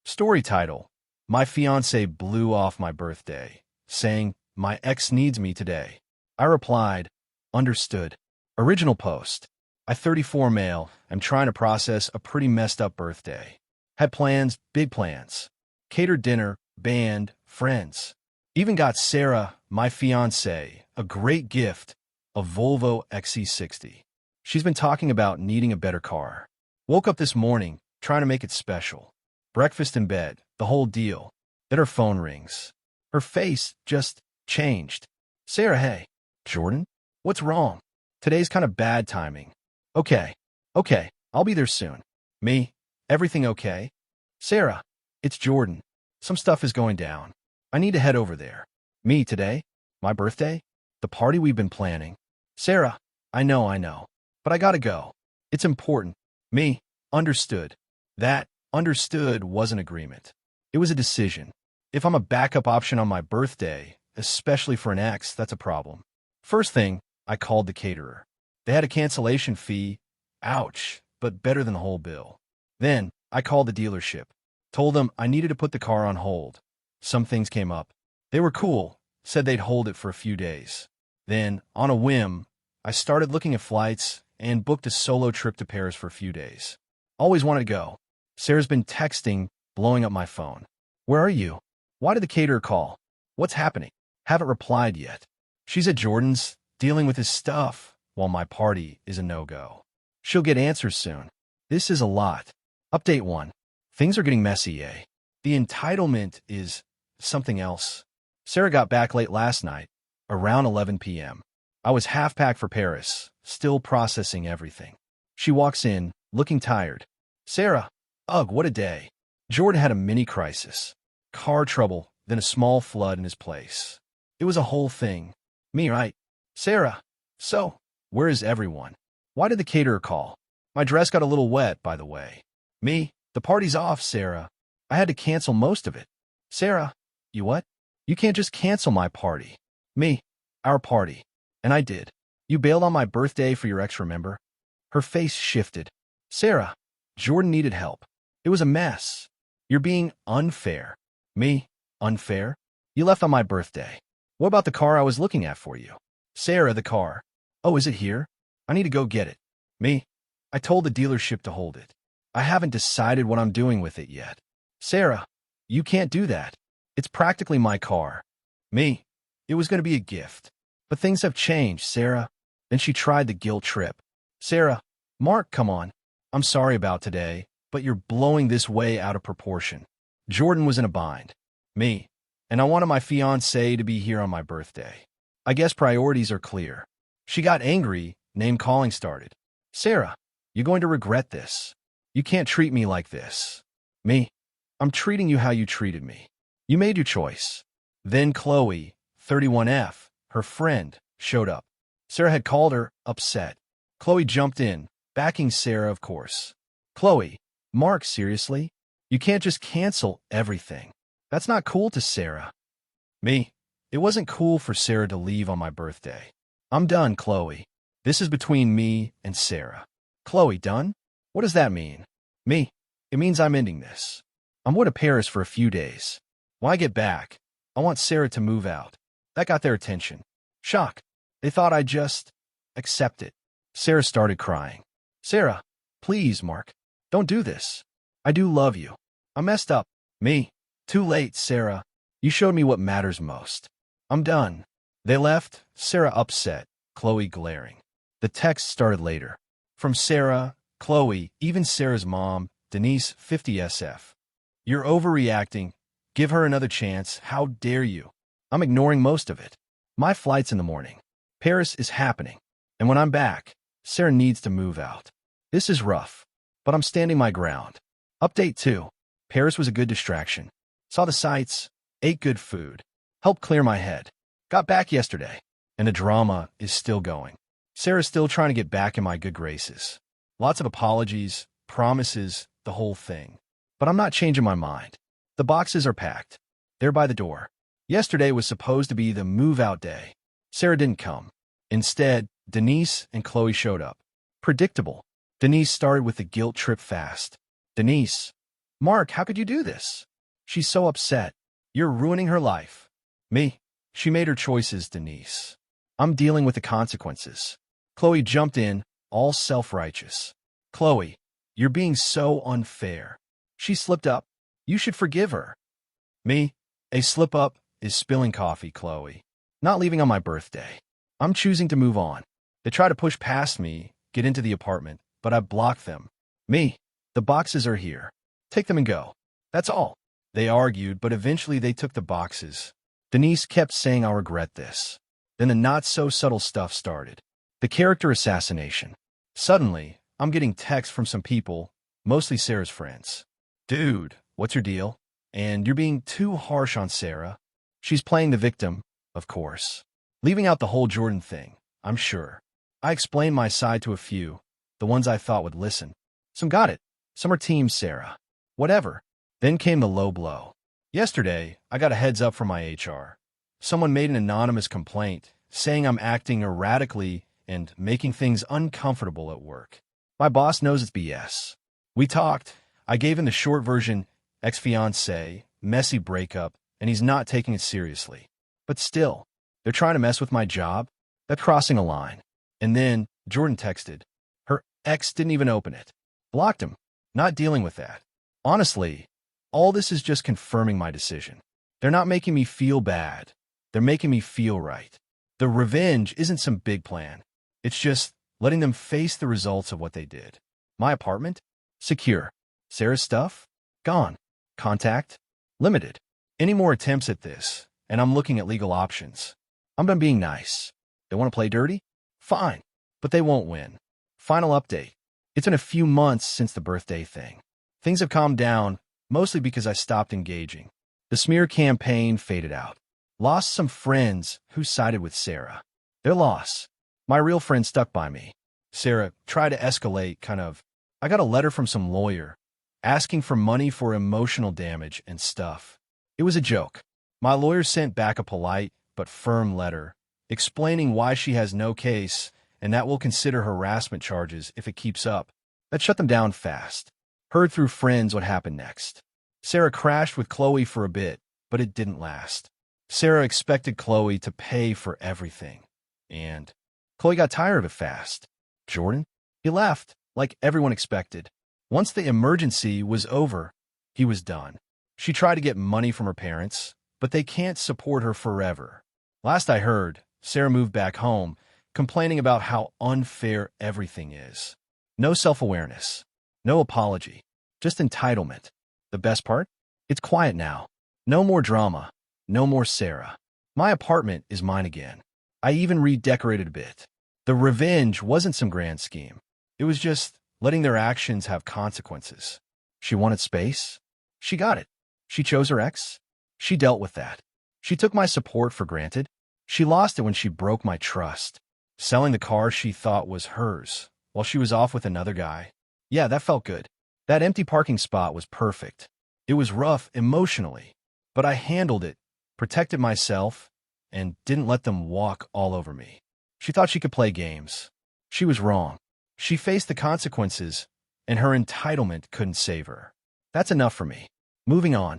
Story title: My fiancé blew off my birthday, saying, "My ex needs me today." I replied, "Understood." Original post: I 34 male, am trying to process a pretty messed up birthday. Had plans, big plans. Catered dinner, band, friends. Even got Sarah, my fiancée, a great gift, a Volvo XC60. She's been talking about needing a better car. Woke up this morning, trying to make it special. Breakfast in bed, the whole deal. Then her phone rings. Her face just changed. "Sarah, hey." "Jordan? What's wrong?" "Today's kind of bad timing." Okay, I'll be there soon." "Me? Everything okay?" "Sarah, it's Jordan. Some stuff is going down. I need to head over there." "Me, today? My birthday? The party we've been planning." "Sarah, I know, but I gotta go. It's important." "Me, understood." That understood wasn't agreement. It was a decision. If I'm a backup option on my birthday, especially for an ex, that's a problem. First thing, I called the caterer. They had a cancellation fee. Ouch, but better than the whole bill. Then, I called the dealership. Told them I needed to put the car on hold. Some things came up. They were cool, said they'd hold it for a few days. Then, on a whim, I started looking at flights and booked a solo trip to Paris for a few days. Always wanted to go. Sarah's been texting, blowing up my phone. "Where are you? Why did the caterer call? What's happening?" Haven't replied yet. She's at Jordan's, dealing with his stuff, while my party is a no-go. She'll get answers soon. This is a lot. Update 1. Things are getting messy, eh? The entitlement is something else. Sarah got back late last night, around 11 p.m. I was half-packed for Paris, still processing everything. She walks in, looking tired. "Sarah, ugh, what a day." Jordan had a mini crisis. Car trouble, then a small flood in his place. It was a whole thing. "Me, right?" "Sarah, so, where is everyone? Why did the caterer call? My dress got a little wet, by the way." "Me, the party's off, Sarah. I had to cancel most of it." "Sarah, you what? You can't just cancel my party." "Me, our party. And I did. You bailed on my birthday for your ex, remember?" Her face shifted. "Sarah, Jordan needed help. It was a mess. You're being unfair." "Me? Unfair? You left on my birthday. What about the car I was looking at for you?" "Sarah, the car." "Oh, is it here? I need to go get it." "Me? I told the dealership to hold it. I haven't decided what I'm doing with it yet." "Sarah, you can't do that. It's practically my car." "Me? It was going to be a gift. But things have changed, Sarah." Then she tried the guilt trip. "Sarah, Mark, come on. I'm sorry about today, but you're blowing this way out of proportion." Jordan was in a bind. "Me. And I wanted my fiancée to be here on my birthday. I guess priorities are clear." She got angry, name-calling started. "Sarah, you're going to regret this. You can't treat me like this." "Me? I'm treating you how you treated me. You made your choice." Then Chloe, 31F, her friend, showed up. Sarah had called her, upset. Chloe jumped in, backing Sarah, of course. "Chloe, Mark, seriously? You can't just cancel everything. That's not cool to Sarah." "Me? It wasn't cool for Sarah to leave on my birthday. I'm done, Chloe. This is between me and Sarah." "Chloe, done? What does that mean?" "Me? It means I'm ending this. I'm going to Paris for a few days. When I get back, I want Sarah to move out." That got their attention. Shock. They thought I'd just accept it. Sarah started crying. "Sarah, please, Mark, don't do this. I do love you. I messed up." "Me? Too late, Sarah. You showed me what matters most. I'm done." They left, Sarah upset, Chloe glaring. The text started later. From Sarah, Chloe, even Sarah's mom, Denise, 50SF. "You're overreacting. Give her another chance. How dare you? I'm ignoring most of it. My flight's in the morning. Paris is happening. And when I'm back, Sarah needs to move out. This is rough, but I'm standing my ground." Update 2. Paris was a good distraction. Saw the sights, ate good food, helped clear my head. Got back yesterday, and the drama is still going. Sarah's still trying to get back in my good graces. Lots of apologies, promises, the whole thing. But I'm not changing my mind. The boxes are packed. They're by the door. Yesterday was supposed to be the move-out day. Sarah didn't come. Instead, Denise and Chloe showed up. Predictable. Denise started with the guilt trip fast. "Denise, Mark, how could you do this? She's so upset. You're ruining her life. Me? She made her choices, Denise. I'm dealing with the consequences. Chloe jumped in, all self-righteous. Chloe, you're being so unfair. She slipped up. You should forgive her. Me? A slip-up is spilling coffee, Chloe. Not leaving on my birthday. I'm choosing to move on. They try to push past me, get into the apartment, but I blocked them. Me? The boxes are here. Take them and go. That's all. They argued, but eventually they took the boxes. Denise kept saying I'll regret this. Then the not-so-subtle stuff started. The character assassination. Suddenly, I'm getting texts from some people, mostly Sarah's friends. Dude, what's your deal? And you're being too harsh on Sarah. She's playing the victim, of course. Leaving out the whole Jordan thing, I'm sure. I explained my side to a few, the ones I thought would listen. Some got it. Some are team Sarah. Whatever. Then came the low blow. Yesterday, I got a heads up from my HR. Someone made an anonymous complaint, saying I'm acting erratically and making things uncomfortable at work. My boss knows it's BS. We talked. I gave him the short version, ex-fiancée, messy breakup, and he's not taking it seriously. But still, they're trying to mess with my job. They're crossing a line. And then Jordan texted. Her ex didn't even open it. Blocked him. Not dealing with that. Honestly, all this is just confirming my decision. They're not making me feel bad. They're making me feel right. The revenge isn't some big plan. It's just letting them face the results of what they did. My apartment? Secure. Sarah's stuff? Gone. Contact? Limited. Any more attempts at this, and I'm looking at legal options. I'm done being nice. They want to play dirty? Fine. But they won't win. Final update. It's been a few months since the birthday thing. Things have calmed down, mostly because I stopped engaging. The smear campaign faded out. Lost some friends who sided with Sarah. Their loss. My real friend stuck by me. Sarah tried to escalate, kind of. I got a letter from some lawyer, asking for money for emotional damage and stuff. It was a joke. My lawyer sent back a polite but firm letter, explaining why she has no case and that we'll consider harassment charges if it keeps up. That shut them down fast. Heard through friends what happened next. Sarah crashed with Chloe for a bit, but it didn't last. Sarah expected Chloe to pay for everything, and Chloe got tired of it fast. Jordan? He left, like everyone expected. Once the emergency was over, he was done. She tried to get money from her parents, but they can't support her forever. Last I heard, Sarah moved back home, complaining about how unfair everything is. No self-awareness. No apology. Just entitlement. The best part? It's quiet now. No more drama. No more Sarah. My apartment is mine again. I even redecorated a bit. The revenge wasn't some grand scheme. It was just letting their actions have consequences. She wanted space. She got it. She chose her ex. She dealt with that. She took my support for granted. She lost it when she broke my trust, selling the car she thought was hers while she was off with another guy. Yeah, that felt good. That empty parking spot was perfect. It was rough emotionally, but I handled it, protected myself, and didn't let them walk all over me. She thought she could play games. She was wrong. She faced the consequences, and her entitlement couldn't save her. That's enough for me. Moving on.